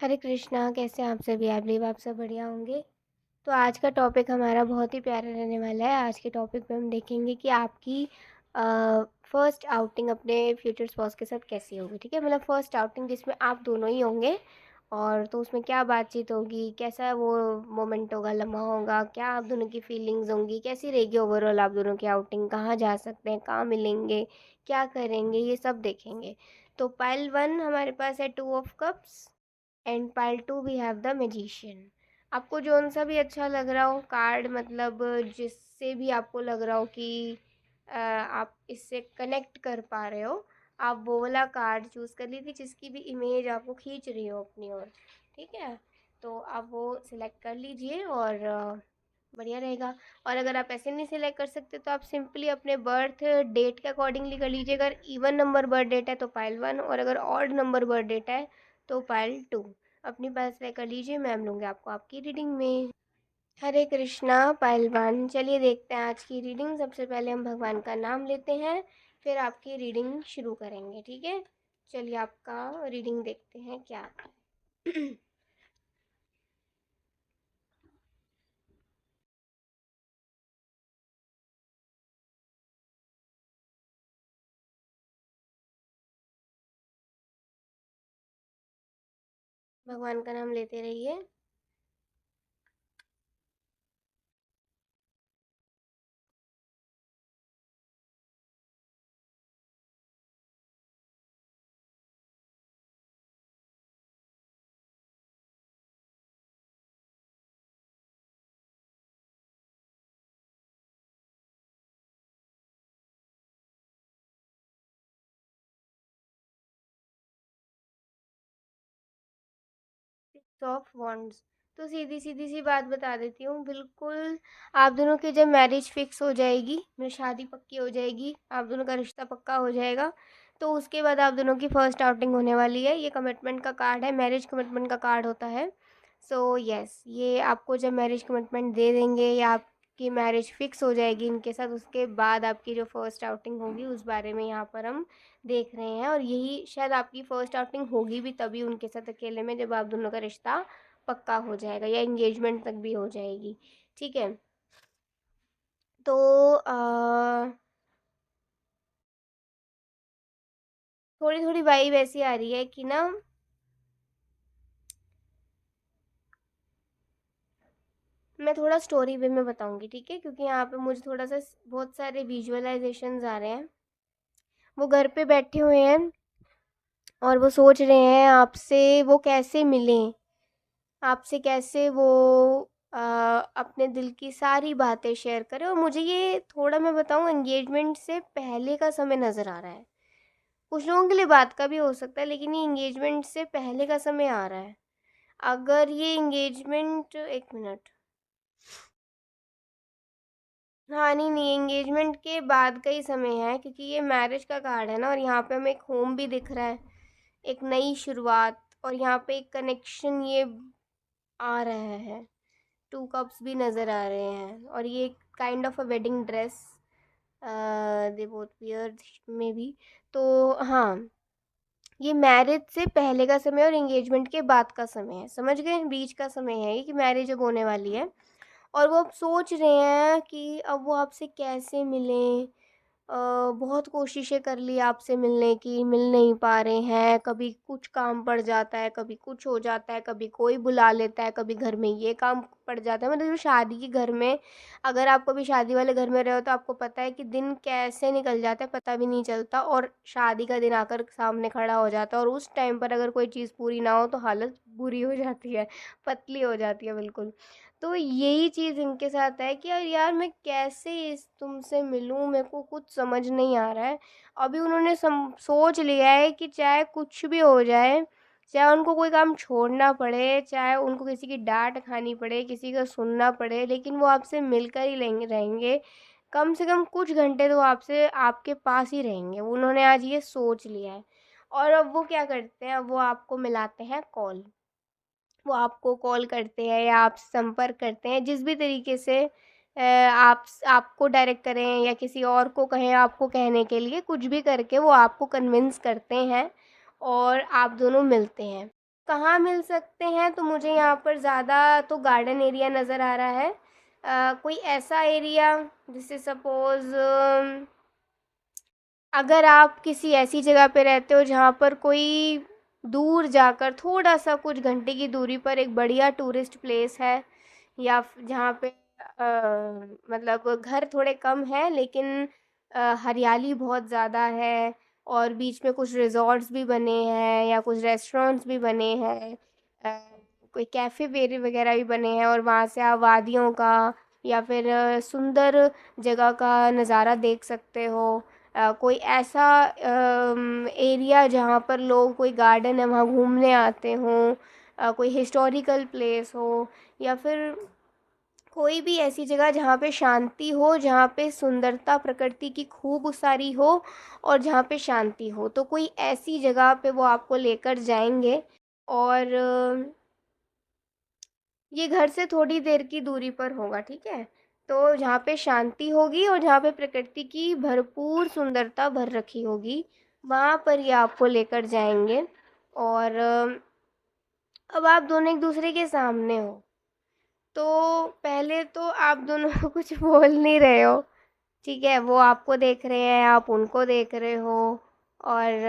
हरे कृष्णा। कैसे हैं आप सभी? आई बिलीव आप सब बढ़िया होंगे। तो आज का टॉपिक हमारा बहुत ही प्यारा रहने वाला है। आज के टॉपिक पे हम देखेंगे कि आपकी फर्स्ट आउटिंग अपने फ्यूचर स्पाउस के साथ कैसी होगी। ठीक है, मतलब फर्स्ट आउटिंग जिसमें आप दोनों ही होंगे। और तो उसमें क्या बातचीत होगी, कैसा वो मोमेंट होगा, लम्हा होगा, क्या आप दोनों की फीलिंग्स होंगी, कैसी रहेगी ओवरऑल आप दोनों की आउटिंग, कहाँ जा सकते हैं, कहाँ मिलेंगे, क्या करेंगे, ये सब देखेंगे। तो पाइल 1 हमारे पास है 2 of cups and pile 2 we have the magician. आपको जौन सा भी अच्छा लग रहा हो कार्ड, मतलब जिससे भी आपको लग रहा हो कि आप इससे कनेक्ट कर पा रहे हो, आप वो वाला कार्ड चूज़ कर लीजिए जिसकी भी इमेज आपको खींच रही हो अपनी ओर। ठीक है, तो आप वो सिलेक्ट कर लीजिए और बढ़िया रहेगा। और अगर आप ऐसे नहीं सिलेक्ट कर सकते तो आप सिंपली अपने बर्थ डेट के अकॉर्डिंगली कर लीजिए। अगर इवन नंबर बर्थ डेट है तो पाइल 1, और अगर ऑड नंबर बर्थ डेट है तो पाइल 2। अपनी पास कर लीजिए, मैम लूँगी आपको आपकी रीडिंग में। हरे कृष्णा पहलवान। चलिए देखते हैं आज की रीडिंग। सबसे पहले हम भगवान का नाम लेते हैं, फिर आपकी रीडिंग शुरू करेंगे। ठीक है, चलिए आपका रीडिंग देखते हैं क्या आता है। भगवान का नाम लेते रहिए। Of wands. तो सीधी सीधी सी बात बता देती हूँ, बिल्कुल आप दोनों की जब मैरिज फिक्स हो जाएगी, मतलब शादी पक्की हो जाएगी, आप दोनों का रिश्ता पक्का हो जाएगा, तो उसके बाद आप दोनों की फर्स्ट आउटिंग होने वाली है। ये कमिटमेंट का कार्ड है, मैरिज कमिटमेंट का कार्ड होता है। सो यस, ये आपको जब मैरिज कमिटमेंट दे देंगे या आपकी मैरिज फिक्स हो जाएगी इनके साथ, उसके बाद आपकी जो फर्स्ट आउटिंग होगी उस बारे में यहाँ पर हम देख रहे हैं। और यही शायद आपकी फ़र्स्ट आउटिंग होगी भी तभी उनके साथ अकेले में, जब आप दोनों का रिश्ता पक्का हो जाएगा या एंगेजमेंट तक भी हो जाएगी। ठीक है, तो थोड़ी थोड़ी वाइब ऐसी आ रही है कि ना, मैं थोड़ा स्टोरी वे में बताऊंगी। ठीक है, क्योंकि यहाँ पे मुझे थोड़ा सा बहुत सारे विजुअलाइजेशंस आ रहे हैं। वो घर पे बैठे हुए हैं और वो सोच रहे हैं आपसे वो कैसे मिलें, आपसे कैसे वो अपने दिल की सारी बातें शेयर करें। और मुझे ये थोड़ा, मैं बताऊँ, एंगेजमेंट से पहले का समय नज़र आ रहा है। कुछ लोगों के लिए बात का भी हो सकता है, लेकिन ये एंगेजमेंट से पहले का समय आ रहा है। अगर ये एंगेजमेंट, एक मिनट, हाँ नहीं नहीं, एंगेजमेंट के बाद का ही समय है, क्योंकि ये मैरिज का कार्ड है ना, और यहाँ पे हमें एक होम भी दिख रहा है, एक नई शुरुआत, और यहाँ पे एक कनेक्शन ये आ रहा है। 2 कप्स भी नज़र आ रहे हैं, और ये kind of a wedding dress they both wear में भी। तो हाँ, ये मैरिज से पहले का समय और एंगेजमेंट के बाद का समय है, समझ गए? बीच का समय है ये, कि मैरिज अब होने वाली है। और वो अब सोच रहे हैं कि अब वो आपसे कैसे मिलें। बहुत कोशिशें कर ली आपसे मिलने की, मिल नहीं पा रहे हैं। कभी कुछ काम पड़ जाता है, कभी कुछ हो जाता है, कभी कोई बुला लेता है, कभी घर में ये काम पड़ जाता है। मतलब जो शादी के घर में, अगर आप कभी शादी वाले घर में रहे हो तो आपको पता है कि दिन कैसे निकल जाता है, पता भी नहीं चलता, और शादी का दिन आकर सामने खड़ा हो जाता है, और उस टाइम पर अगर कोई चीज़ पूरी ना हो तो हालत बुरी हो जाती है, पतली हो जाती है बिल्कुल। तो यही चीज़ इनके साथ है कि यार यार मैं कैसे इस तुमसे मिलूं, मेरे को कुछ समझ नहीं आ रहा है। अभी उन्होंने सोच लिया है कि चाहे कुछ भी हो जाए, चाहे उनको कोई काम छोड़ना पड़े, चाहे उनको किसी की डांट खानी पड़े, किसी का सुनना पड़े, लेकिन वो आपसे मिलकर ही लेंगे रहेंगे। कम से कम कुछ घंटे तो आपसे आपके पास ही रहेंगे, उन्होंने आज ये सोच लिया है। और अब वो क्या करते हैं, अब वो आपको मिलाते हैं कॉल। वो आपको कॉल करते हैं या आप संपर्क करते हैं, जिस भी तरीके से आप आपको डायरेक्ट करें या किसी और को कहें आपको कहने के लिए, कुछ भी करके वो आपको कन्विंस करते हैं और आप दोनों मिलते हैं। कहाँ मिल सकते हैं, तो मुझे यहाँ पर ज़्यादा तो गार्डन एरिया नज़र आ रहा है। कोई ऐसा एरिया जैसे सपोज़ अगर आप किसी ऐसी जगह पे रहते हो जहाँ पर कोई दूर जाकर थोड़ा-सा कुछ घंटे की दूरी पर एक बढ़िया टूरिस्ट प्लेस है, या जहाँ पे मतलब घर थोड़े कम हैं लेकिन हरियाली बहुत ज़्यादा है, और बीच में कुछ रिज़ॉर्ट्स भी बने हैं या कुछ रेस्टोरेंट्स भी बने हैं, अ, कोई कैफ़े वगैरह भी बने हैं, और वहाँ से आप वादियों का या फिर सुंदर जगह का नज़ारा देख सकते हो। कोई ऐसा एरिया जहाँ पर लोग, कोई गार्डन है वहाँ घूमने आते हों, कोई हिस्टोरिकल प्लेस हो, या फिर कोई भी ऐसी जगह जहाँ पे शांति हो, जहाँ पे सुंदरता प्रकृति की खूब सारी हो और जहाँ पे शांति हो, तो कोई ऐसी जगह पे वो आपको लेकर जाएंगे। और ये घर से थोड़ी देर की दूरी पर होगा, ठीक है? तो जहाँ पे शांति होगी और जहाँ पे प्रकृति की भरपूर सुंदरता भर रखी होगी, वहाँ पर ये आपको लेकर जाएंगे। और अब आप दोनों एक दूसरे के सामने हो, तो पहले तो आप दोनों कुछ बोल नहीं रहे हो, ठीक है? वो आपको देख रहे हैं, आप उनको देख रहे हो, और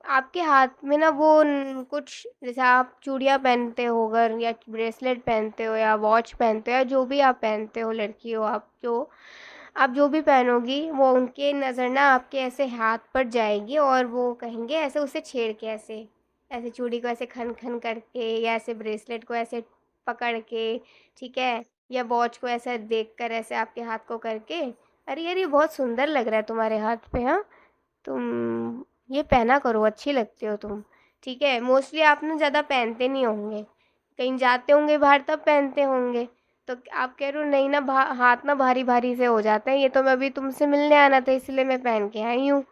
आपके हाथ में ना वो कुछ, जैसे आप चूड़ियाँ पहनते हो अगर, या ब्रेसलेट पहनते हो या वॉच पहनते हो, या जो भी आप पहनते हो, लड़की हो आप जो भी पहनोगी, वो उनके नज़र ना आपके ऐसे हाथ पर जाएगी, और वो कहेंगे ऐसे उसे छेड़ के, ऐसे ऐसे चूड़ी को ऐसे खन खन करके, या ऐसे ब्रेसलेट को ऐसे पकड़ के, ठीक है? या वॉच को ऐसा देख कर ऐसे आपके हाथ को करके, अरे यार ये बहुत सुंदर लग रहा है तुम्हारे हाथ पे, हाँ तुम ये पहना करो, अच्छी लगती हो तुम, ठीक है? मोस्टली आप ना ज़्यादा पहनते नहीं होंगे, कहीं जाते होंगे बाहर तब पहनते होंगे, तो आप कह रहे हो नहीं ना, हाथ ना भारी भारी से हो जाते हैं, ये तो मैं अभी तुमसे मिलने आना था इसलिए मैं पहन के आई हूँ।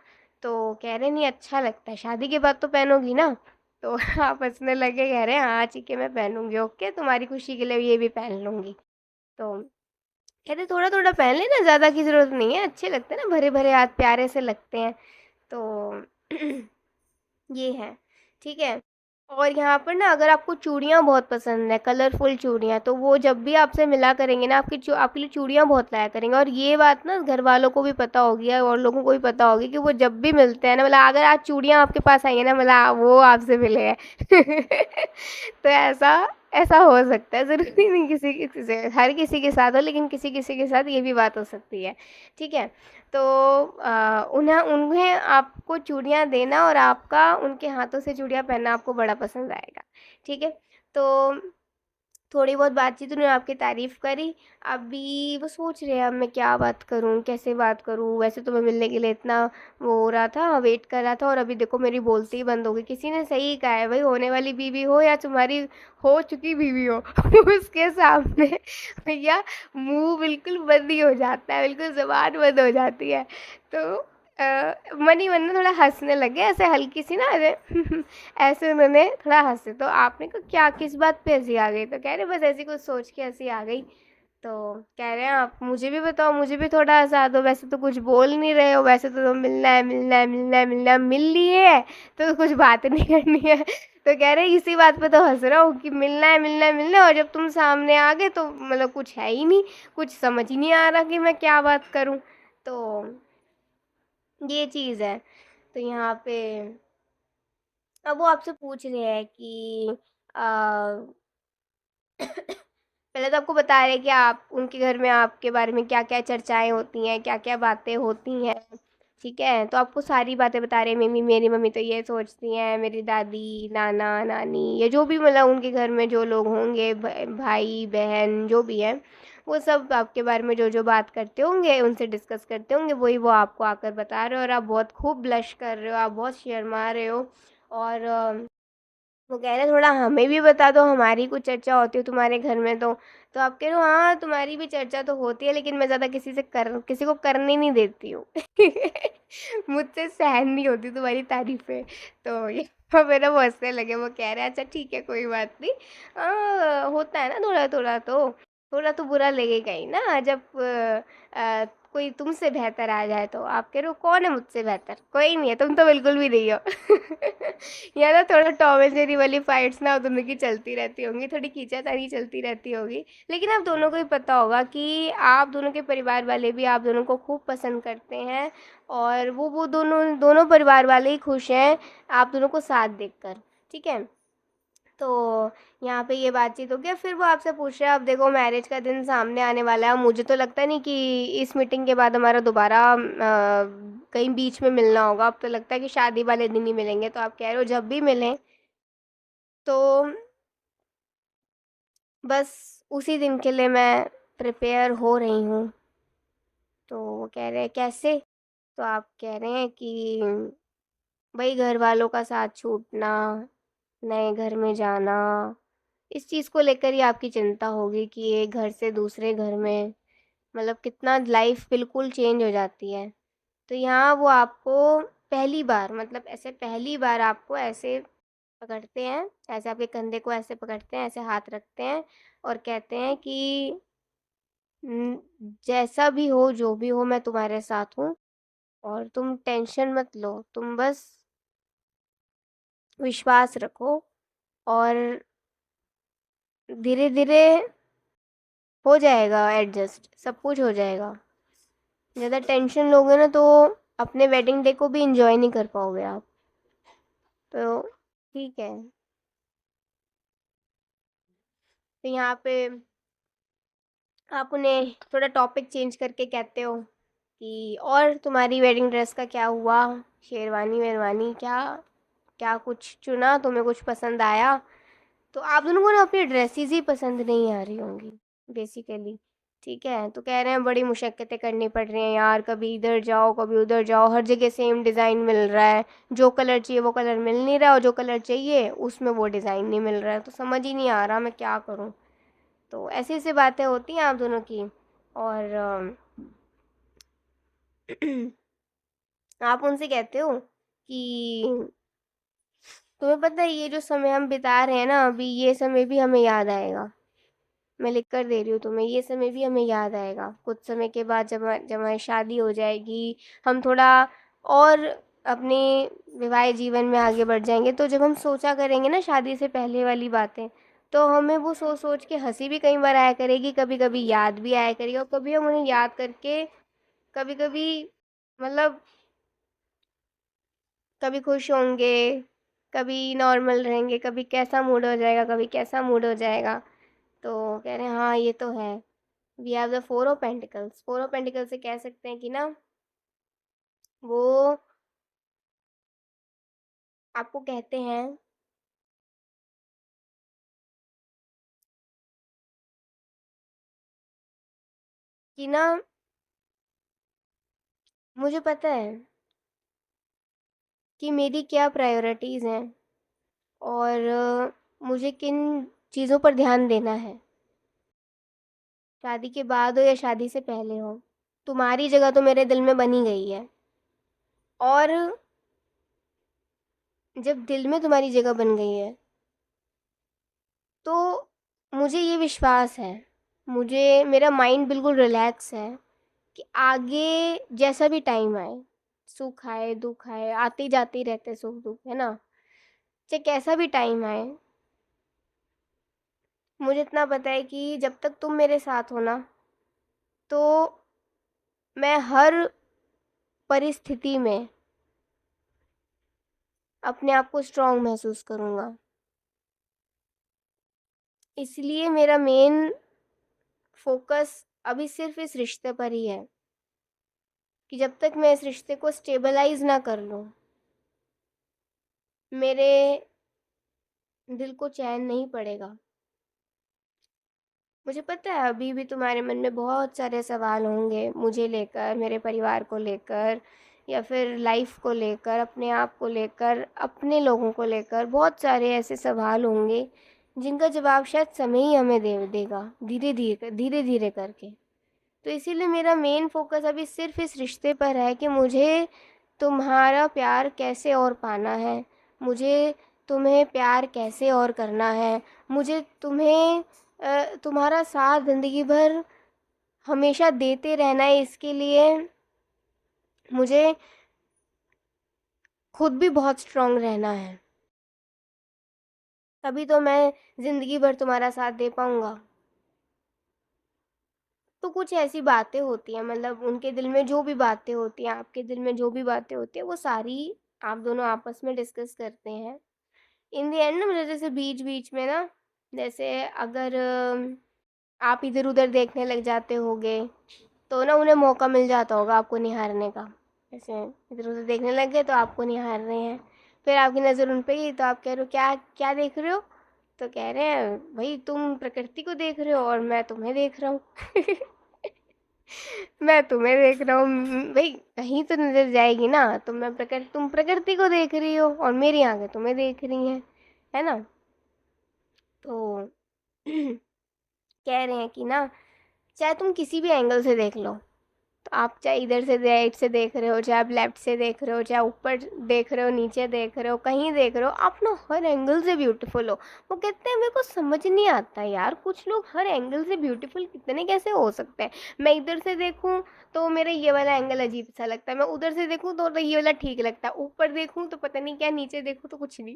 तो कह रहे नहीं अच्छा लगता है, शादी के बाद तो पहनोगी ना? तो आप हंसने लगे, कह रहे हैं हाँ ठीक है मैं पहनूंगी, ओके तुम्हारी खुशी के लिए ये भी पहन लूंगी। तो कहते थोड़ा थोड़ा पहन लेना, ज़्यादा की ज़रूरत नहीं है, अच्छे लगते हैं ना, भरे भरे हाथ प्यारे से लगते हैं। तो ये है, ठीक है? और यहाँ पर ना अगर आपको चूड़ियाँ बहुत पसंद है, कलरफुल चूड़ियाँ, तो वो जब भी आपसे मिला करेंगे ना, आपके लिए चूड़ियाँ बहुत लाया करेंगे, और ये बात ना घर वालों को भी पता होगी और लोगों को भी पता होगी कि वो जब भी मिलते हैं ना, मतलब अगर आज चूड़ियाँ आपके पास आई है ना, मतलब वो आपसे मिले हैं। तो ऐसा ऐसा हो सकता है, ज़रूरी नहीं किसी से, हर किसी के साथ हो, लेकिन किसी किसी के साथ ये भी बात हो सकती है, ठीक है? तो उन्हें उन्हें आपको चूड़ियाँ देना और आपका उनके हाथों से चूड़ियाँ पहनना आपको बड़ा पसंद आएगा, ठीक है? तो थोड़ी बहुत बातचीत उन्होंने आपकी तारीफ़ करी, अभी वो सोच रहे हैं अब मैं क्या बात करूँ, कैसे बात करूँ? वैसे तो मैं मिलने के लिए इतना वो हो रहा था, वेट कर रहा था, और अभी देखो मेरी बोलती ही बंद हो गई। किसी ने सही कहा है, भई होने वाली बीवी हो या तुम्हारी हो चुकी बीवी हो, उसके सामने भैया मुँह बिल्कुल बंद ही हो जाता है, बिल्कुल ज़ुबान बंद हो जाती है। तो मन ही मन में थोड़ा हँसने लगे, ऐसे हल्की सी ना, अरे ऐसे उन्होंने थोड़ा हँसे, तो आपने कहा क्या, किस बात पे हँसी आ गई? तो कह रहे बस ऐसी कुछ सोच के हँसी आ गई। तो कह रहे हैं आप मुझे भी बताओ, मुझे भी थोड़ा हँसा दो, वैसे तो कुछ बोल नहीं रहे हो, वैसे तो तुम मिलना है मिलना है मिलना है मिलना है, मिल लिए है तो कुछ बात नहीं करनी है। तो कह रहे इसी बात पे तो हँस रहा हूँ कि मिलना है मिलना है मिलना है, और जब तुम सामने आ गए तो मतलब कुछ है ही नहीं, कुछ समझ ही नहीं आ रहा कि मैं क्या बात करूँ। तो ये चीज़ है। तो यहाँ पे अब वो आपसे पूछ रहे हैं कि पहले तो आपको बता रहे हैं कि आप उनके घर में आपके बारे में क्या-क्या चर्चाएँ होती हैं, क्या-क्या बातें होती हैं, ठीक है? तो आपको सारी बातें बता रहे हैं, मेरी मम्मी तो ये सोचती हैं, मेरी दादी, नाना, नानी, या जो भी मतलब उनके घर में जो लोग होंगे, भाई, बहन जो भी हैं, वो सब आपके बारे में जो-जो बात करते होंगे, उनसे डिस्कस करते होंगे, वही वो आपको आकर बता रहे हो, और आप बहुत खूब ब्लश कर रहे हो, आप बहुत शर्मा रहे हो, और वो कह रहे हैं थोड़ा हमें भी बता दो, हमारी कुछ चर्चा होती है तुम्हारे घर में तो आप कह रहे हो हाँ तुम्हारी भी चर्चा तो होती है, लेकिन मैं ज़्यादा किसी को करने नहीं देती हूँ। मुझसे सहन नहीं होती तुम्हारी तारीफें। तो ये मेरा वो हंसने लगे, वो कह रहे हैं अच्छा ठीक है कोई बात नहीं, होता है ना थोड़ा थोड़ा तो बुरा लगेगा ही ना, जब कोई तुमसे बेहतर आ जाए तो आप कह रहे हो कौन है मुझसे बेहतर, कोई नहीं है, तुम तो बिल्कुल भी नहीं हो। या ना थोड़ा टॉम एंड जेरी वाली फाइट्स ना दोनों की चलती रहती होंगी, थोड़ी खींचातानी चलती रहती होगी, लेकिन आप दोनों को ही पता होगा कि आप दोनों के परिवार वाले भी आप दोनों को खूब पसंद करते हैं, और वो दोनों दोनों परिवार वाले ही खुश हैं आप दोनों को साथ देखकर। ठीक है, तो यहाँ पे ये बातचीत हो गया, फिर वो आपसे पूछ रहा है, अब देखो मैरिज का दिन सामने आने वाला है, मुझे तो लगता नहीं कि इस मीटिंग के बाद हमारा दोबारा कहीं बीच में मिलना होगा, अब तो लगता है कि शादी वाले दिन ही मिलेंगे, तो आप कह रहे हो जब भी मिलें तो बस उसी दिन के लिए मैं प्रिपेयर हो रही हूँ। तो वो कह रहे हैं कैसे, तो आप कह रहे हैं कि भाई घर वालों का साथ छूटना, नए घर में जाना, इस चीज़ को लेकर ही आपकी चिंता होगी कि एक घर से दूसरे घर में मतलब कितना लाइफ बिल्कुल चेंज हो जाती है। तो यहाँ वो आपको पहली बार मतलब ऐसे पहली बार आपको ऐसे पकड़ते हैं, ऐसे आपके कंधे को ऐसे पकड़ते हैं, ऐसे हाथ रखते हैं और कहते हैं कि जैसा भी हो जो भी हो मैं तुम्हारे साथ हूँ, और तुम टेंशन मत लो, तुम बस विश्वास रखो, और धीरे धीरे हो जाएगा एडजस्ट, सब कुछ हो जाएगा। ज़्यादा टेंशन लोगे ना तो अपने वेडिंग डे को भी इंजॉय नहीं कर पाओगे आप। तो ठीक है, तो यहाँ पे आप उन्हें थोड़ा टॉपिक चेंज करके कहते हो कि और तुम्हारी वेडिंग ड्रेस का क्या हुआ, शेरवानी वेरवानी क्या क्या कुछ चुना, तुम्हें कुछ पसंद आया। तो आप दोनों को ना अपनी ड्रेसेस ही पसंद नहीं आ रही होंगी बेसिकली। ठीक है, तो कह रहे हैं बड़ी मुशक्क़तें करनी पड़ रही हैं यार, कभी इधर जाओ कभी उधर जाओ, हर जगह सेम डिज़ाइन मिल रहा है, जो कलर चाहिए वो कलर मिल नहीं रहा, और जो कलर चाहिए उसमें वो डिज़ाइन नहीं मिल रहा है, तो समझ ही नहीं आ रहा मैं क्या करूँ। तो ऐसी ऐसी बातें होती हैं आप दोनों की। और आप उनसे कहते हो कि तुम्हें पता है ये जो समय हम बिता रहे हैं ना अभी, ये समय भी हमें याद आएगा, मैं लिख कर दे रही हूँ तुम्हें, ये समय भी हमें याद आएगा कुछ समय के बाद, जब हमारी शादी हो जाएगी, हम थोड़ा और अपने वैवाहिक जीवन में आगे बढ़ जाएंगे, तो जब हम सोचा करेंगे ना शादी से पहले वाली बातें, तो हमें वो सोच सोच के हंसी भी कई बार आया करेगी, कभी कभी याद भी आया करेगी, और कभी हम उन्हें याद करके कभी कभी मतलब कभी खुश होंगे, कभी नॉर्मल रहेंगे, कभी कैसा मूड हो जाएगा, कभी कैसा मूड हो जाएगा। तो कह रहे हैं हाँ ये तो है, we have the four of pentacles, four of pentacles से कह सकते हैं कि ना वो आपको कहते हैं कि ना मुझे पता है कि मेरी क्या प्रायोरिटीज़ हैं, और मुझे किन चीज़ों पर ध्यान देना है, शादी के बाद हो या शादी से पहले हो। तुम्हारी जगह तो मेरे दिल में बनी गई है, और जब दिल में तुम्हारी जगह बन गई है तो मुझे ये विश्वास है, मुझे मेरा माइंड बिल्कुल रिलैक्स है कि आगे जैसा भी टाइम आए, सुख आए दुख आए, आते जाते ही रहते सुख दुख, है ना, चाहे कैसा भी टाइम आए, मुझे इतना पता है कि जब तक तुम मेरे साथ हो ना, तो मैं हर परिस्थिति में अपने आप को स्ट्रांग महसूस करूँगा। इसलिए मेरा मेन फोकस अभी सिर्फ इस रिश्ते पर ही है, कि जब तक मैं इस रिश्ते को स्टेबलाइज ना कर लूँ, मेरे दिल को चैन नहीं पड़ेगा। मुझे पता है अभी भी तुम्हारे मन में बहुत सारे सवाल होंगे मुझे लेकर, मेरे परिवार को लेकर, या फिर लाइफ को लेकर, अपने आप को लेकर, अपने लोगों को लेकर, बहुत सारे ऐसे सवाल होंगे जिनका जवाब शायद समय ही हमें दे देगा, धीरे धीरे करके। तो इसीलिए मेरा मेन फोकस अभी सिर्फ इस रिश्ते पर है कि मुझे तुम्हारा प्यार कैसे और पाना है, मुझे तुम्हें प्यार कैसे और करना है, मुझे तुम्हें तुम्हारा साथ ज़िंदगी भर हमेशा देते रहना है, इसके लिए मुझे खुद भी बहुत स्ट्रांग रहना है, तभी तो मैं ज़िंदगी भर तुम्हारा साथ दे पाऊँगा। तो कुछ ऐसी बातें होती हैं, मतलब उनके दिल में जो भी बातें होती हैं, आपके दिल में जो भी बातें होती हैं, वो सारी आप दोनों आपस में डिस्कस करते हैं। इन द एंड ना, मतलब जैसे बीच-बीच में ना, जैसे अगर आप इधर-उधर देखने लग जाते होगे, तो ना उन्हें मौका मिल जाता होगा आपको निहारने का। जैसे इधर-उधर देखने लग गए तो आपको निहार रहे हैं, फिर आपकी नज़र उन पे गई तो आप कह रहे हो, क्या क्या देख रहे हो? तो कह रहे हैं, भई तुम प्रकृति को देख रहे हो और मैं तुम्हें देख रहा हूँ। मैं तुम्हें देख रहा हूँ, भई कहीं तो नज़र जाएगी ना, तो तुम प्रकृति को देख रही हो और मेरी आँखें तुम्हें देख रही हैं, है ना? तो कह रहे हैं कि ना, चाहे तुम किसी भी एंगल से देख लो, तो आप चाहे इधर से राइट से देख रहे हो, चाहे आप लेफ्ट से देख रहे हो, चाहे ऊपर देख रहे हो, नीचे देख रहे हो, कहीं देख रहे हो, आप ना हर एंगल से ब्यूटीफुल हो। वो कहते हैं, मेरे को समझ नहीं आता यार, कुछ लोग हर एंगल से ब्यूटीफुल कितने कैसे हो सकते हैं। मैं इधर से देखूं तो मेरा ये वाला एंगल अजीब सा लगता है, मैं उधर से देखूं तो ये वाला ठीक लगता है, ऊपर देखूं तो पता नहीं क्या, नीचे देखूं तो कुछ नहीं।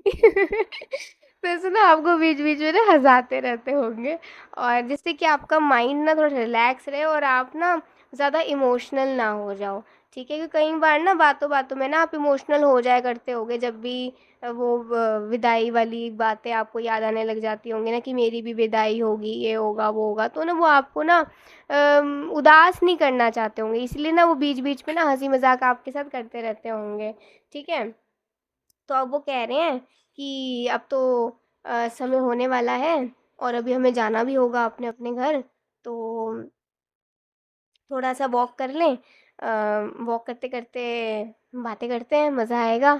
तो ऐसे ना आपको बीच बीच में ना हंसाते रहते होंगे, और जिससे कि आपका माइंड ना थोड़ा रिलैक्स रहे और आप ना ज़्यादा इमोशनल ना हो जाओ। ठीक है, क्योंकि कई बार ना बातों बातों में ना आप इमोशनल हो जाया करते होगे, जब भी वो विदाई वाली बातें आपको याद आने लग जाती होंगी ना, कि मेरी भी विदाई होगी, ये होगा वो होगा, तो ना वो आपको ना उदास नहीं करना चाहते होंगे, इसलिए ना वो बीच बीच में ना हंसी मजाक आपके साथ करते रहते होंगे। ठीक है, तो अब वो कह रहे हैं कि अब तो समय होने वाला है और अभी हमें जाना भी होगा अपने अपने घर, तो थोड़ा सा वॉक कर लें, वॉक करते करते बातें करते हैं, मज़ा आएगा।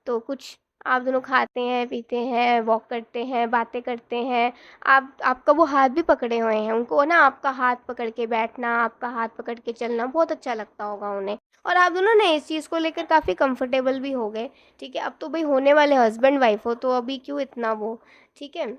तो कुछ आप दोनों खाते हैं पीते हैं, वॉक करते हैं, बातें करते हैं। आप आपका वो हाथ भी पकड़े हुए हैं, उनको ना आपका हाथ पकड़ के बैठना, आपका हाथ पकड़ के चलना बहुत अच्छा लगता होगा उन्हें, और आप दोनों ना इस चीज़ को लेकर काफ़ी कंफर्टेबल भी हो गए। ठीक है, अब तो भाई होने वाले हस्बैंड वाइफ हो, तो अभी क्यों इतना वो। ठीक है,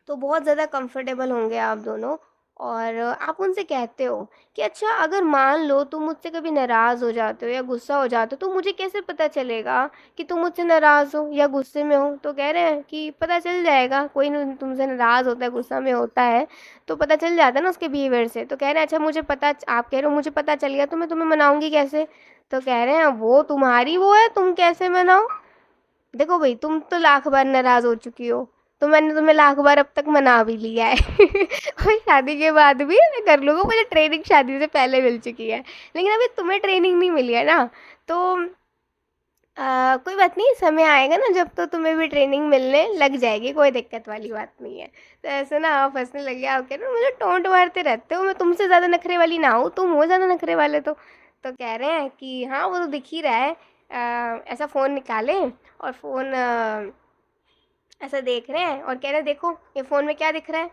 तो बहुत ज़्यादा कंफर्टेबल होंगे आप दोनों, और आप उनसे कहते हो कि अच्छा, अगर मान लो तुम मुझसे कभी नाराज़ हो जाते हो या गुस्सा हो जाते हो, तो मुझे कैसे पता चलेगा कि तुम मुझसे नाराज़ हो या गुस्से में हो? तो कह रहे हैं कि पता चल जाएगा, कोई नहीं तुमसे नाराज़ होता है, गुस्सा में होता है, तो पता चल जाता है ना उसके बिहेवियर से। तो कह रहे हैं, अच्छा मुझे पता, आप कह रहे हो मुझे पता चल गया, तो मैं तुम्हें मनाऊंगी कैसे? तो कह रहे हैं, वो तुम्हारी वो है, तुम कैसे मनाओ? देखो भाई, तुम तो लाख बार नाराज हो चुकी हो, तो मैंने तुम्हें लाख बार अब तक मना भी लिया है। और शादी के बाद भी मैं कर लूँगा, मुझे ट्रेनिंग शादी से पहले मिल चुकी है, लेकिन अभी तुम्हें ट्रेनिंग नहीं मिली है ना। तो कोई बात नहीं, समय आएगा ना जब तो तुम्हें भी ट्रेनिंग मिलने लग जाएगी, कोई दिक्कत वाली बात नहीं है। तो ऐसे ना आप हंसने लगे, आप कह रहे हो मुझे टोंट मारते रहते हो, मैं तुमसे ज़्यादा नखरे वाली ना हूँ, तुम हो ज़्यादा नखरे वाले। तो कह रहे हैं कि हाँ, वो तो दिख ही रहा है। ऐसा फ़ोन निकालें और फ़ोन ऐसा देख रहे हैं और कह रहे हैं, देखो ये फ़ोन में क्या दिख रहा है?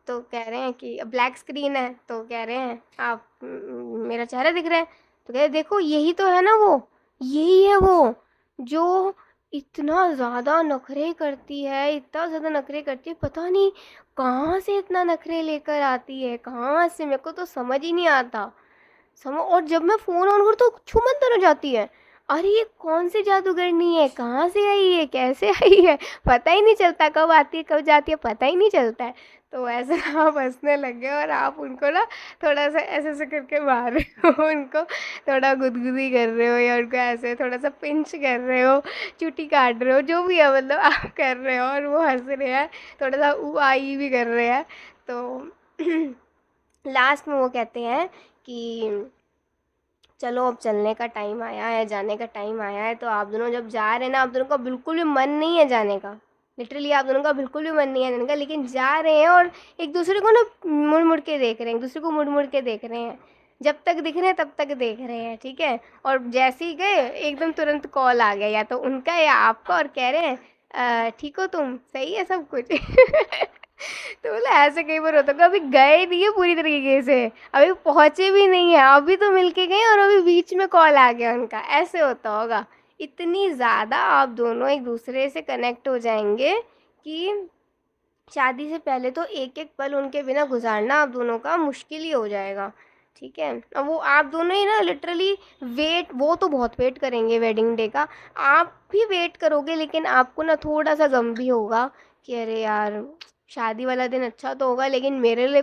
तो कह रहे हैं कि ब्लैक स्क्रीन है। तो कह रहे हैं, आप मेरा चेहरा दिख रहा है? तो कह रहे हैं, देखो यही तो है ना वो, यही है वो जो इतना ज़्यादा नखरे करती है, इतना ज़्यादा नखरे करती है, पता नहीं कहाँ से इतना नखरे लेकर आती है, कहाँ से, मेरे को तो समझ ही नहीं आता। और जब मैं फ़ोन ऑन करूँ तो छूमंतर हो जाती है। अरे ये कौन सी जादूगरनी है, कहाँ से आई है, कैसे आई है, पता ही नहीं चलता, कब आती है कब जाती है, पता ही नहीं चलता है। तो ऐसे आप हंसने लगे और आप उनको ना थोड़ा सा ऐसे ऐसे करके मार रहे हो, उनको थोड़ा गुदगुदी कर रहे हो, या उनको ऐसे थोड़ा सा पिंच कर रहे हो, चूटी काट रहे हो, जो भी है मतलब आप कर रहे हो, और वो हंस रहे हैं, थोड़ा सा ऊ आई भी कर रहे हैं। तो लास्ट में वो कहते हैं कि चलो अब चलने का टाइम आया है, जाने का टाइम आया है, तो आप दोनों जब जा रहे हैं ना, आप दोनों का बिल्कुल भी मन नहीं है जाने का, लिटरली आप दोनों का बिल्कुल भी मन नहीं है जाने का, लेकिन जा रहे हैं और एक दूसरे को ना मुड़ मुड़ के देख रहे हैं, एक दूसरे को मुड़ मुड़ के देख रहे हैं, जब तक दिख रहे हैं तब तक देख रहे हैं। ठीक है, और जैसे ही गए एकदम तुरंत कॉल आ गया, या तो उनका या आपका, और कह रहे हैं, ठीक हो तुम, सही है सब कुछ?" तो बोला, ऐसे कई बार होता है, अभी गए नहीं है पूरी तरीके से, अभी पहुंचे भी नहीं है, अभी तो मिलके गए और अभी बीच में कॉल आ गया उनका, ऐसे होता होगा। इतनी ज़्यादा आप दोनों एक दूसरे से कनेक्ट हो जाएंगे कि शादी से पहले तो एक एक पल उनके बिना गुजारना आप दोनों का मुश्किल ही हो जाएगा। ठीक है। और वो आप दोनों ही ना लिटरली वेट, वो तो बहुत वेट करेंगे वेडिंग डे का, आप भी वेट करोगे, लेकिन आपको ना थोड़ा सा गम भी होगा कि अरे यार शादी वाला दिन अच्छा तो होगा, लेकिन मेरे लिए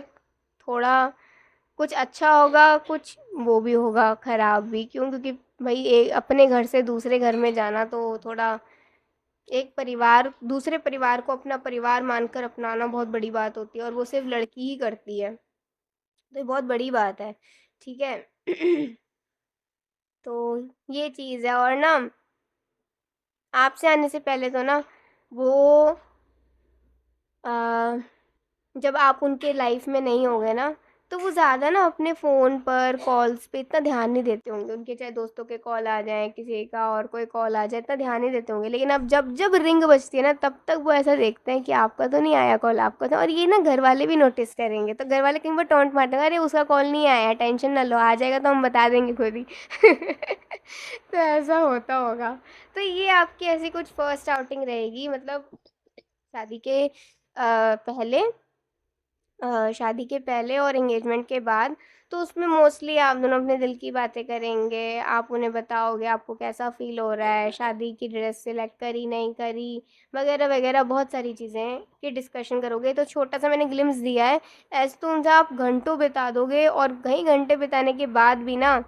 थोड़ा कुछ अच्छा होगा, कुछ वो भी होगा खराब भी। क्यों? क्योंकि भाई एक अपने घर से दूसरे घर में जाना तो थोड़ा, एक परिवार दूसरे परिवार को अपना परिवार मानकर अपनाना बहुत बड़ी बात होती है, और वो सिर्फ लड़की ही करती है, तो ये बहुत बड़ी बात है। ठीक है। तो ये चीज़ है। और ना आपसे आने से पहले तो ना वो आ, जब आप उनके लाइफ में नहीं होगे ना, तो वो ज़्यादा ना अपने फ़ोन पर कॉल्स पे इतना ध्यान नहीं देते होंगे, उनके चाहे दोस्तों के कॉल आ जाए, किसी का और कोई कॉल आ जाए, इतना ध्यान नहीं देते होंगे। लेकिन अब जब जब रिंग बजती है ना, तब तक वो ऐसा देखते हैं कि आपका तो नहीं आया कॉल, आपका तो। और ये ना घर वाले भी नोटिस करेंगे, तो घर वाले कहीं बार टोंट मारते हैं, अरे उसका कॉल नहीं आया, टेंशन ना लो, आ जाएगा तो हम बता देंगे खुद ही। तो ऐसा होता होगा। तो ये आपकी ऐसी कुछ फर्स्ट आउटिंग रहेगी, मतलब शादी के पहले, शादी के पहले और एंगेजमेंट के बाद। तो उसमें मोस्टली आप दोनों अपने दिल की बातें करेंगे, आप उन्हें बताओगे आपको कैसा फ़ील हो रहा है, शादी की ड्रेस सिलेक्ट करी नहीं करी, वगैरह वगैरह बहुत सारी चीज़ें की डिस्कशन करोगे। तो छोटा सा मैंने ग्लिम्स दिया है, ऐसे तो उनसे आप घंटों बिता दोगे, और कई घंटे बिताने के बाद भी ना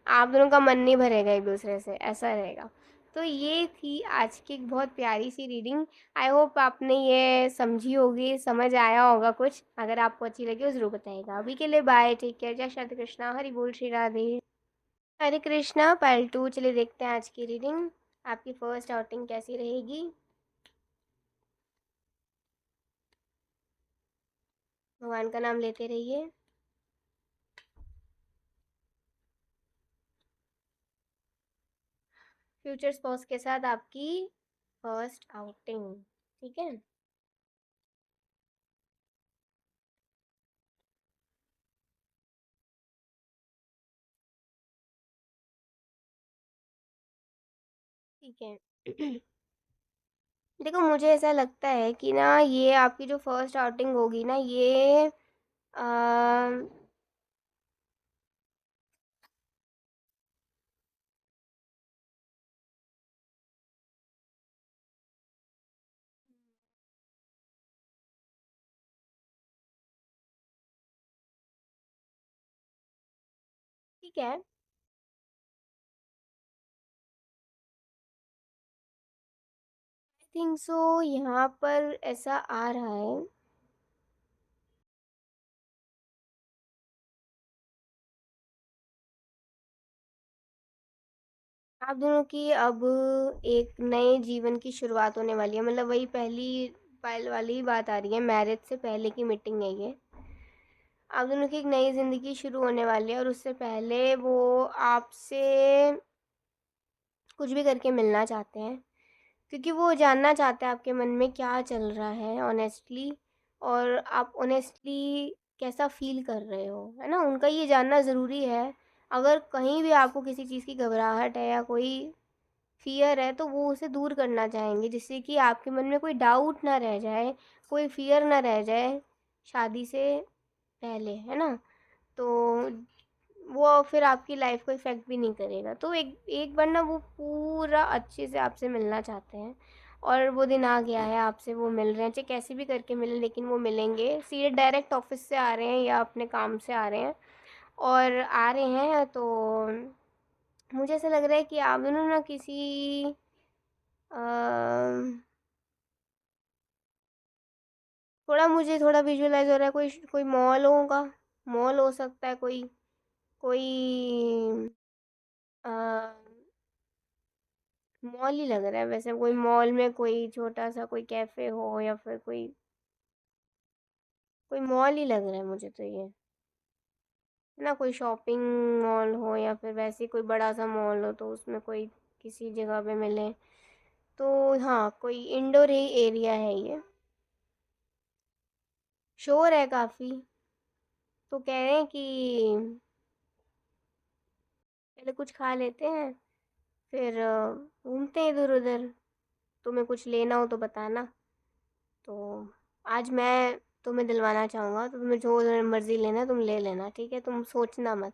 आप दोनों का मन नहीं भरेगा एक दूसरे से, ऐसा रहेगा। तो ये थी आज की एक बहुत प्यारी सी रीडिंग। आई होप आपने ये समझी होगी, समझ आया होगा कुछ। अगर आपको अच्छी लगी तो ज़रूर बताइएगा। अभी के लिए बाय, टेक केयर, जय श्री कृष्णा, हरि बोल, श्री राधे। हरे कृष्णा पार्ट 2, चलिए देखते हैं आज की रीडिंग, आपकी फर्स्ट आउटिंग कैसी रहेगी। भगवान का नाम लेते रहिए। फ्यूचर स्पाउस के साथ आपकी फर्स्ट आउटिंग, ठीक है। ठीक है। देखो मुझे ऐसा लगता है कि ना ये आपकी जो फर्स्ट आउटिंग होगी ना, ये ठीक है। आई थिंक सो, यहाँ पर ऐसा आ रहा है, आप दोनों की अब एक नए जीवन की शुरुआत होने वाली है। मतलब वही पहली पहल वाली ही बात आ रही है, मैरिज से पहले की मीटिंग है ये। आप दोनों की एक नई ज़िंदगी शुरू होने वाली है, और उससे पहले वो आपसे कुछ भी करके मिलना चाहते हैं, क्योंकि वो जानना चाहते हैं आपके मन में क्या चल रहा है ऑनेस्टली, और आप ऑनेस्टली कैसा फ़ील कर रहे हो, है ना? उनका ये जानना ज़रूरी है। अगर कहीं भी आपको किसी चीज़ की घबराहट है या कोई फ़ियर है, तो वो उसे दूर करना चाहेंगे, जिससे कि आपके मन में कोई डाउट ना रह जाए, कोई फ़ियर ना रह जाए शादी से पहले, है ना? तो वो फिर आपकी लाइफ को इफ़ेक्ट भी नहीं करेगा। तो एक एक बार ना वो पूरा अच्छे से आपसे मिलना चाहते हैं, और वो दिन आ गया है, आपसे वो मिल रहे हैं, चाहे कैसे भी करके मिलें, लेकिन वो मिलेंगे। सीधे डायरेक्ट ऑफिस से आ रहे हैं या अपने काम से आ रहे हैं, और आ रहे हैं तो मुझे ऐसा लग रहा है कि आप दोनों ना किसी थोड़ा, मुझे थोड़ा विजुअलाइज हो रहा है, कोई कोई मॉल होगा, मॉल हो सकता है, कोई कोई अ, मॉल ही लग रहा है वैसे। कोई मॉल में कोई छोटा सा कोई कैफ़े हो, या फिर कोई कोई मॉल ही लग रहा है मुझे तो ये, है ना? कोई शॉपिंग मॉल हो, या फिर वैसे कोई बड़ा सा मॉल हो, तो उसमें कोई किसी जगह पे मिले। तो हाँ, कोई इंडोर ही एरिया है ये, शोर है काफ़ी। तो कह रहे हैं कि पहले कुछ खा लेते हैं, फिर घूमते हैं इधर-उधर, तुम्हें कुछ लेना हो तो बताना। तो आज मैं तुम्हें दिलवाना चाहूँगा तो तुम्हें जो मर्ज़ी लेना है तुम ले लेना, ठीक है? तुम सोचना मत।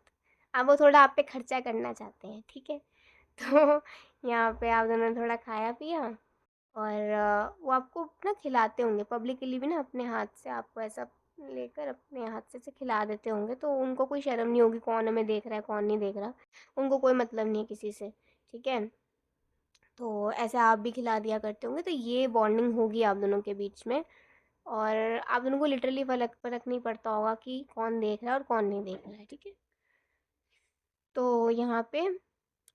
अब वो थोड़ा आप पे खर्चा करना चाहते हैं, ठीक है? तो यहाँ पे आप दोनों ने थोड़ा खाया पिया और वो आपको ना खिलाते होंगे पब्लिकली भी ना, अपने हाथ से आपको ऐसा लेकर अपने हाथ से खिला देते होंगे, तो उनको कोई शर्म नहीं होगी कौन हमें देख रहा है कौन नहीं देख रहा। उनको कोई मतलब नहीं है किसी से, ठीक है? तो ऐसे आप भी खिला दिया करते होंगे, तो ये बॉन्डिंग होगी आप दोनों के बीच में। और आप दोनों को लिटरली फ़र्क नहीं पड़ता होगा कि कौन देख रहा है और कौन नहीं देख रहा है, ठीक है? तो यहाँ पे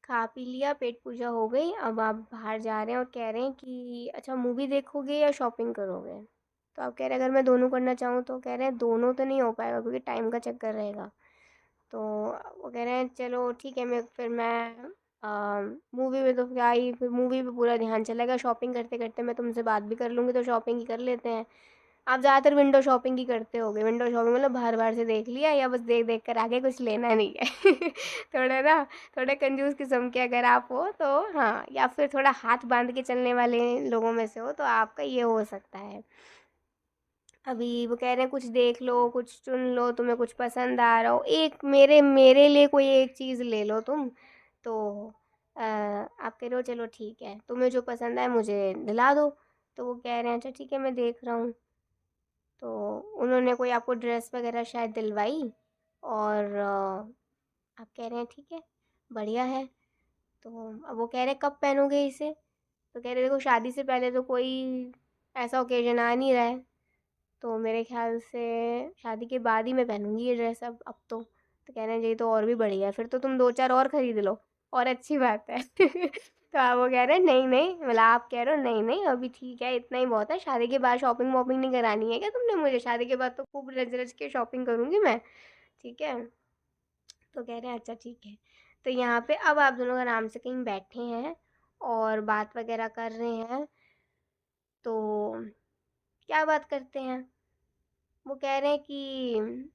खा पी लिया, पेट पूजा हो गई, अब आप बाहर जा रहे हैं और कह रहे हैं कि अच्छा मूवी देखोगे या शॉपिंग करोगे? तो आप कह रहे हैं अगर मैं दोनों करना चाहूँ, तो कह रहे हैं दोनों तो नहीं हो पाएगा क्योंकि टाइम का चक्कर रहेगा। तो वो कह रहे हैं चलो ठीक है, मैं मूवी में तो क्या ही, फिर मूवी पे पूरा ध्यान चलेगा, शॉपिंग करते करते मैं तुमसे बात भी कर लूँगी, तो शॉपिंग ही कर लेते हैं। आप ज़्यादातर विंडो शॉपिंग ही करते होगे, विंडो शॉपिंग मतलब बाहर-बाहर से देख लिया या बस देख-देख कर आ गए, कुछ लेना नहीं है। थोड़ा ना, थोड़े कंजूस किस्म के अगर आप हो तो हाँ, या फिर थोड़ा हाथ बाँध के चलने वाले लोगों में से हो तो आपका ये हो सकता है। अभी वो कह रहे हैं कुछ देख लो, कुछ चुन लो, तुम्हें कुछ पसंद आ रहा हो, एक मेरे मेरे लिए कोई एक चीज़ ले लो तुम। तो आप कह रहे हो चलो ठीक है, तुम्हें जो पसंद आए मुझे दिला दो। तो वो कह रहे हैं अच्छा ठीक है मैं देख रहा हूँ। तो उन्होंने कोई आपको ड्रेस वगैरह शायद दिलवाई और आप कह रहे हैं ठीक है, बढ़िया है। तो अब वो कह रहे हैं कब पहनोगे इसे? तो कह रहे देखो शादी से पहले तो कोई ऐसा ओकेजन आ नहीं रहा है, तो मेरे ख्याल से शादी के बाद ही मैं पहनूंगी ये ड्रेस अब तो कह रहे हैं ये तो और भी बढ़िया है, फिर तो तुम दो चार और खरीद लो और अच्छी बात है। तो आप वो कह रहे हैं नहीं नहीं, मतलब आप कह रहे हो नहीं नहीं अभी ठीक है, इतना ही बहुत है, शादी के बाद शॉपिंग वॉपिंग नहीं करानी है क्या तुमने मुझे? शादी के बाद तो खूब रज रज के शॉपिंग करूंगी मैं, ठीक है? तो कह रहे हैं अच्छा ठीक है। तो यहाँ पे अब आप दोनों आराम से कहीं बैठे हैं और बात वगैरह कर रहे हैं, तो क्या बात करते हैं? वो कह रहे हैं कि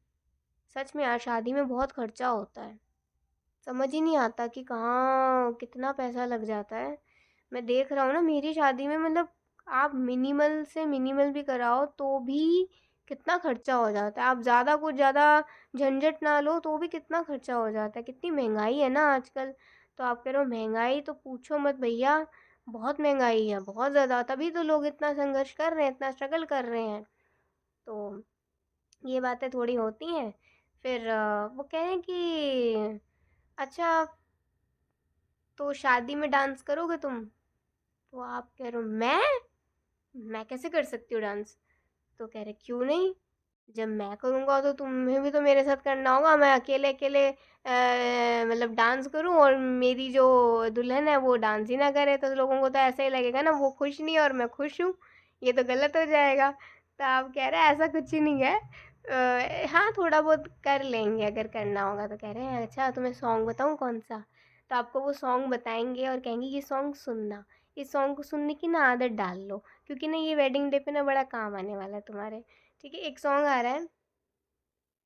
सच में यार शादी में बहुत खर्चा होता है, समझ ही नहीं आता कि कहाँ कितना पैसा लग जाता है। मैं देख रहा हूँ ना मेरी शादी में, मतलब आप मिनिमल से मिनिमल भी कराओ तो भी कितना खर्चा हो जाता है, आप ज़्यादा कुछ ज़्यादा झंझट ना लो तो भी कितना खर्चा हो जाता है, कितनी महंगाई है ना आजकल। तो आप कह रहे हो महंगाई तो पूछो मत भैया, बहुत महंगाई है बहुत ज़्यादा, तभी तो लोग इतना संघर्ष कर रहे हैं, इतना स्ट्रगल कर रहे हैं। तो ये बातें थोड़ी होती हैं। फिर वो कह रहे हैं कि अच्छा तो शादी में डांस करोगे तुम? तो आप कह रहे हो मैं कैसे कर सकती हूँ डांस? तो कह रहे क्यों नहीं, जब मैं करूँगा तो तुम्हें भी तो मेरे साथ करना होगा, मैं अकेले अकेले मतलब डांस करूँ और मेरी जो दुल्हन है वो डांस ही ना करे तो लोगों को तो ऐसा ही लगेगा ना वो खुश नहीं है और मैं खुश हूँ, ये तो गलत हो जाएगा। तो आप कह रहे हैं ऐसा कुछ ही नहीं है, हाँ थोड़ा बहुत कर लेंगे अगर करना होगा। तो कह रहे हैं अच्छा तुम्हें सॉन्ग बताऊँ कौन सा? तो आपको वो सॉन्ग बताएंगे और कहेंगे ये सॉन्ग सुनना, इस सॉन्ग को सुनने की ना आदत डाल लो, क्योंकि ना ये वेडिंग डे पे ना बड़ा काम आने वाला है तुम्हारे। ठीक है, एक सॉन्ग आ रहा है,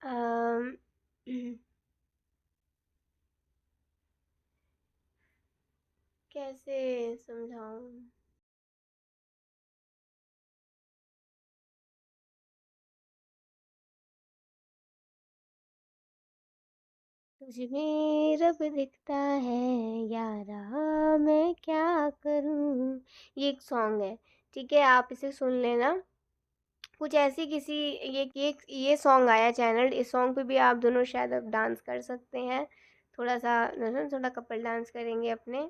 अम, कैसे समझाऊं? तुझ में रब दिखता है यारा, मैं क्या करूं। ये एक सॉन्ग है, ठीक है आप इसे सुन लेना। कुछ ऐसी किसी, ये सॉन्ग आया चैनल, इस सॉन्ग पे भी आप दोनों शायद अब डांस कर सकते हैं, थोड़ा सा थोड़ा कपल डांस करेंगे अपने,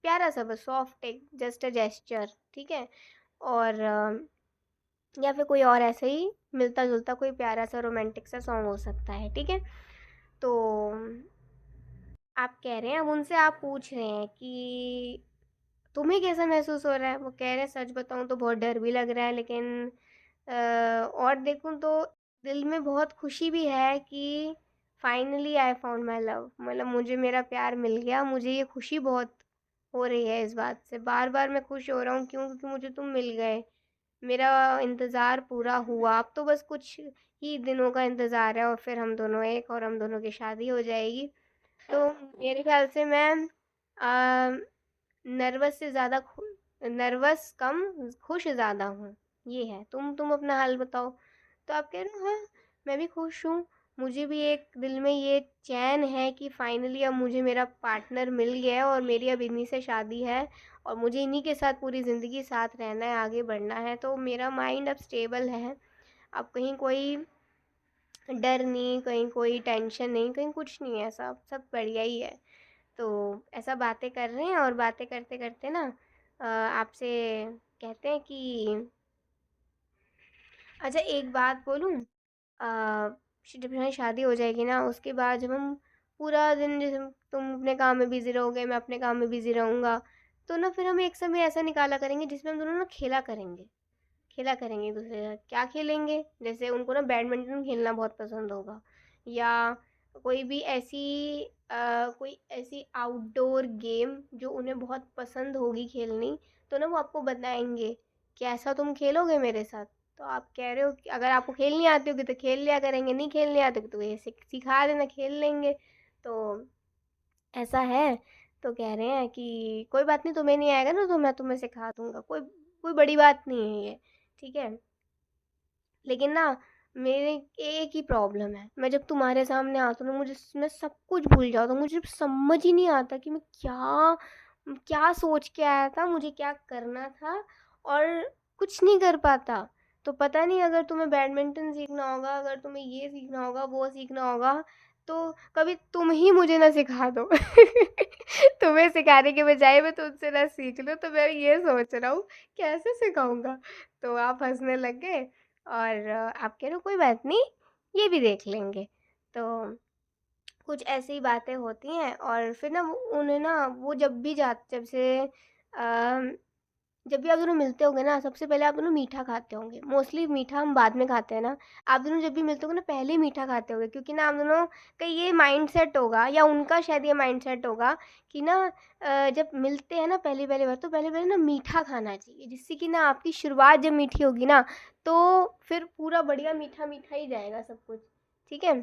प्यारा सा बस सॉफ्ट एक जस्ट अ जेस्चर, ठीक है? और या फिर कोई और ऐसे ही मिलता जुलता कोई प्यारा सा रोमांटिक सा सॉन्ग हो सकता है, ठीक है? तो आप कह रहे हैं, अब उनसे आप पूछ रहे हैं कि तुम्हें कैसा महसूस हो रहा है? वो कह रहे हैं सच बताऊं तो बहुत डर भी लग रहा है, लेकिन और देखूं तो दिल में बहुत खुशी भी है कि finally I found my love, मतलब मुझे मेरा प्यार मिल गया, मुझे ये खुशी बहुत हो रही है इस बात से, बार बार मैं खुश हो रहा हूँ, क्यों? क्योंकि मुझे तुम मिल गए, मेरा इंतज़ार पूरा हुआ, अब तो बस कुछ ही दिनों का इंतज़ार है और फिर हम दोनों एक, और हम दोनों की शादी हो जाएगी। तो मेरे ख्याल से मैं नर्वस से ज़्यादा नर्वस कम, खुश ज़्यादा हूँ, ये है। तुम अपना हाल बताओ, तो आप कह रहे हो हाँ, मैं भी खुश हूँ। मुझे भी एक दिल में ये चैन है कि फाइनली अब मुझे मेरा पार्टनर मिल गया है और मेरी अब इन्हीं से शादी है और मुझे इन्हीं के साथ पूरी ज़िंदगी साथ रहना है, आगे बढ़ना है। तो मेरा माइंड अब स्टेबल है। अब कहीं कोई डर नहीं, कहीं कोई टेंशन नहीं, कहीं कुछ नहीं है, सब सब बढ़िया ही है। तो ऐसा बातें कर रहे हैं और बातें करते करते ना आपसे कहते हैं कि अच्छा एक बात बोलूँ, जब हमारी शादी हो जाएगी ना उसके बाद जब हम पूरा दिन, जैसे तुम अपने काम में बिजी रहोगे, मैं अपने काम में बिजी रहूँगा, तो ना फिर हम एक समय ऐसा निकाला करेंगे जिसमें हम दोनों ना खेला करेंगे। खेला करेंगे एक दूसरे के साथ। क्या खेलेंगे, जैसे उनको ना बैडमिंटन खेलना बहुत पसंद होगा, या कोई भी ऐसी कोई ऐसी आउटडोर गेम जो उन्हें बहुत पसंद होगी खेलनी, तो ना वो आपको बताएंगे कि ऐसा तुम खेलोगे मेरे साथ। तो आप कह रहे हो कि अगर आपको खेलनी आती होगी तो खेल लिया करेंगे, नहीं खेलनी आती होगी तो ये सिखा देना, खेल लेंगे। तो ऐसा है। तो कह रहे हैं कि कोई बात नहीं, तुम्हें नहीं आएगा ना तो मैं तुम्हें सिखा दूंगा, कोई कोई बड़ी बात नहीं है ये, ठीक है। लेकिन ना मेरे एक ही प्रॉब्लम है, मैं जब तुम्हारे सामने आता हूँ ना मुझे, मैं सब कुछ भूल जाता हूँ, मुझे समझ ही नहीं आता कि मैं क्या क्या सोच के आया था, मुझे क्या करना था, और कुछ नहीं कर पाता। तो पता नहीं, अगर तुम्हें बैडमिंटन सीखना होगा, अगर तुम्हें ये सीखना होगा, वो सीखना होगा, तो कभी तुम ही मुझे ना सिखा दो। तुम्हें सिखाने के बजाय मैं तुमसे ना सीख लूँ, तो मैं ये सोच रहा हूँ कैसे सिखाऊंगा। तो आप हंसने लग गए और आप कह रहे हो कोई बात नहीं, ये भी देख लेंगे। तो कुछ ऐसी बातें होती हैं और फिर ना उन्हें ना वो जब से जब भी आप दोनों मिलते होंगे ना, सबसे पहले आप दोनों मीठा खाते होंगे। मोस्टली मीठा हम बाद में खाते हैं ना, आप दोनों जब भी मिलते होंगे ना पहले ही मीठा खाते होंगे, क्योंकि ना आप दोनों का ये माइंड सेट होगा, या उनका शायद ये माइंड सेट होगा कि ना जब मिलते हैं ना पहली पहली बार, तो पहले पहले ना मीठा खाना चाहिए, जिससे कि ना आपकी शुरुआत जब मीठी होगी ना, तो फिर पूरा बढ़िया मीठा मीठा ही जाएगा सब कुछ, ठीक है।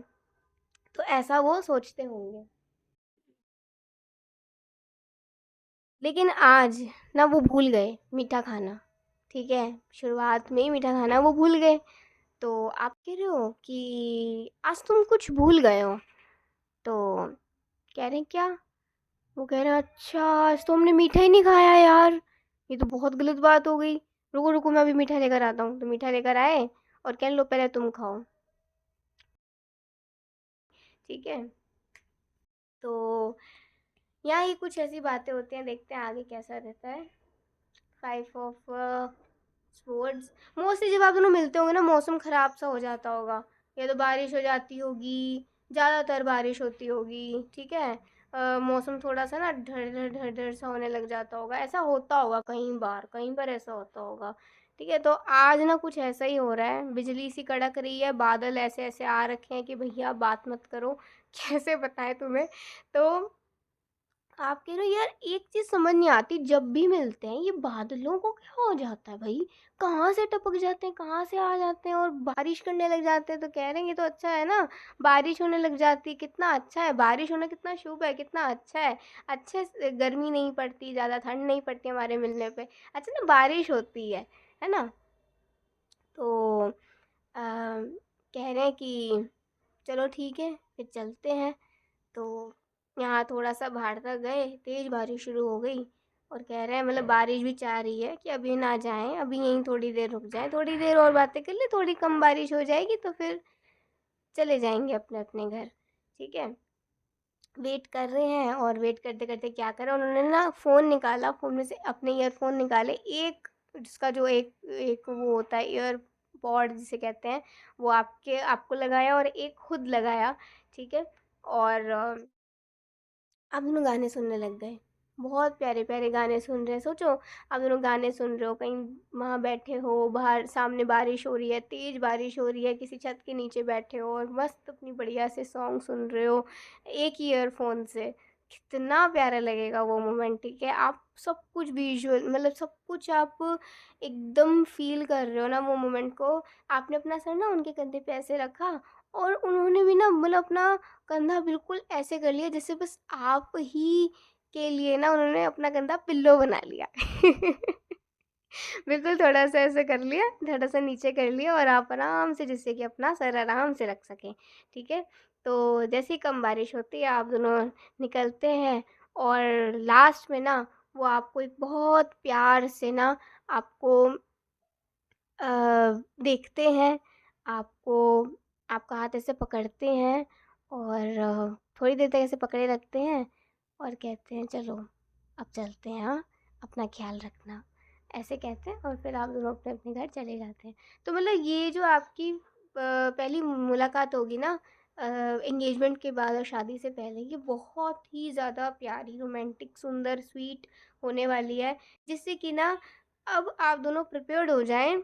तो ऐसा वो सोचते होंगे। लेकिन आज ना वो भूल गए मीठा खाना, ठीक है। शुरुआत में ही मीठा खाना वो भूल गए। तो आप कह रहे हो कि आज तुम कुछ भूल गए हो। तो कह रहे हैं क्या। वो कह रहे हैं अच्छा आज तो हमने मीठा ही नहीं खाया यार, ये तो बहुत गलत बात हो गई। रुको रुको मैं अभी मीठा लेकर आता हूँ। तो मीठा लेकर आए और कह लो पहले तुम खाओ, ठीक है। तो यहाँ ही कुछ ऐसी बातें होती हैं, देखते हैं आगे कैसा रहता है। 5 ऑफ स्पोर्ट्स। मोस्टली जब आप दोनों मिलते होंगे ना मौसम ख़राब सा हो जाता होगा, या तो बारिश हो जाती होगी, ज़्यादातर बारिश होती होगी, ठीक है। मौसम थोड़ा सा ना ढर ढर ढर ढर सा होने लग जाता होगा, ऐसा होता होगा कहीं पर ऐसा होता होगा, ठीक है। तो आज ना कुछ ऐसा ही हो रहा है, बिजली सी कड़क रही है, बादल ऐसे ऐसे आ रखे हैं कि भैया बात मत करो। कैसे बताएं तुम्हें। तो आप कह रहे हो यार एक चीज समझ नहीं आती, जब भी मिलते हैं ये बादलों को क्या हो जाता है भाई, कहाँ से टपक जाते हैं, कहाँ से आ जाते हैं और बारिश करने लग जाते हैं। तो कह रहे हैं ये तो अच्छा है ना, बारिश होने लग जाती है, कितना अच्छा है, बारिश होना कितना शुभ है, कितना अच्छा है। अच्छे से गर्मी नहीं पड़ती, ज़्यादा ठंड नहीं पड़ती हमारे मिलने पे, अच्छा ना बारिश होती है ना। तो कह रहे हैं कि चलो ठीक है फिर चलते हैं। तो यहाँ थोड़ा-सा बाहर तक गए, तेज़ बारिश शुरू हो गई और कह रहे हैं मतलब बारिश भी चाह रही है कि अभी ना जाएँ, अभी यहीं थोड़ी देर रुक जाएँ, थोड़ी देर और बातें कर लें, थोड़ी कम बारिश हो जाएगी तो फिर चले जाएँगे अपने-अपने घर, ठीक है। वेट कर रहे हैं और वेट करते-करते क्या करा उन्होंने ना फ़ोन निकाला, फ़ोन में से अपने ईयरफ़ोन निकाले, एक जिसका जो एक एक वो होता है ईयरपॉड जिसे कहते हैं, वो आपको लगाया और एक खुद लगाया, ठीक है। और आप दोनों गाने सुनने लग गए, बहुत प्यारे-प्यारे गाने सुन रहे हैं। सोचो आप दोनों गाने सुन रहे हो, कहीं वहाँ बैठे हो, बाहर सामने बारिश हो रही है, तेज़ बारिश हो रही है, किसी छत के नीचे बैठे हो और मस्त अपनी बढ़िया से सॉन्ग सुन रहे हो, एक ही ईयरफ़ोन से। कितना प्यारा लगेगा वो मोमेंट, ठीक है। आप सब कुछ विज़ुअल मतलब सब कुछ आप एकदम फ़ील कर रहे हो ना वो मोमेंट को। आपने अपना सर ना उनके कंधे पे ऐसे रखा और उन्होंने भी ना मतलब अपना कंधा बिल्कुल ऐसे कर लिया जैसे बस आप ही के लिए ना उन्होंने अपना कंधा पिल्लो बना लिया। बिल्कुल थोड़ा-सा ऐसे कर लिया, थोड़ा-सा नीचे कर लिया और आप आराम से जिससे कि अपना सर आराम से रख सकें, ठीक है? तो जैसे ही कम बारिश होती है आप दोनों निकलते हैं और लास्ट में ना वो आपको एक बहुत प्यार से ना आपको अ, देखते हैं, आपको आपका हाथ ऐसे पकड़ते हैं और थोड़ी देर तक ऐसे पकड़े रखते हैं और कहते हैं चलो अब चलते हैं हाँ, अपना ख़्याल रखना। ऐसे कहते हैं और फिर आप दोनों अपने-अपने घर चले जाते हैं। तो मतलब ये जो आपकी पहली मुलाकात होगी ना एंगेजमेंट के बाद और शादी से पहले, ये बहुत ही ज़्यादा प्यारी, रोमांटिक, सुंदर, स्वीट होने वाली है। जिससे कि ना अब आप दोनों प्रिपेयर्ड हो जाएँ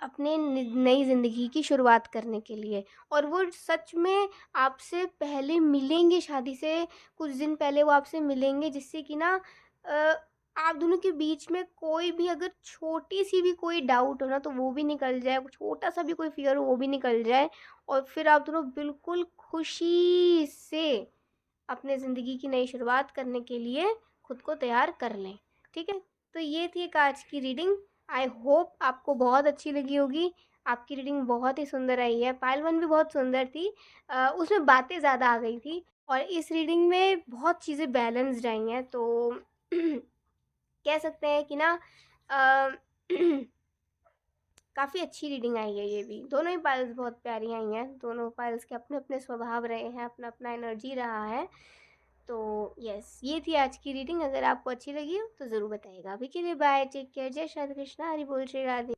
अपने नई ज़िंदगी की शुरुआत करने के लिए और वो सच में आपसे पहले मिलेंगे शादी से कुछ दिन पहले वो आपसे मिलेंगे जिससे कि ना अ, आप दोनों के बीच में कोई भी अगर छोटी सी भी कोई डाउट हो ना तो वो भी निकल जाए छोटा सा भी कोई फियर हो वो भी निकल जाए और फिर आप दोनों बिल्कुल खुशी से अपने ज़िंदगी की नई शुरुआत करने के लिए खुद को तैयार कर लें। ठीक है? तो ये थी एक आज की रीडिंग। आई होप आपको बहुत अच्छी लगी होगी। आपकी रीडिंग बहुत ही सुंदर आई है। पायल 1 भी बहुत सुंदर थी। उसमें बातें ज़्यादा आ गई थी और इस रीडिंग में बहुत चीज़ें बैलेंस्ड आई हैं तो कह सकते हैं कि ना अ, काफ़ी अच्छी रीडिंग आई है ये भी। दोनों ही पायल्स बहुत प्यारी आई हैं। दोनों पायल्स के अपने-अपने स्वभाव रहे हैं, अपना-अपना एनर्जी रहा है। तो यस, ये थी आज की रीडिंग। अगर आपको अच्छी लगी हो तो ज़रूर बताइएगा। अभी के लिए बाय, टेक केयर, जय श्री कृष्णा, हरि बोल, श्री राधे।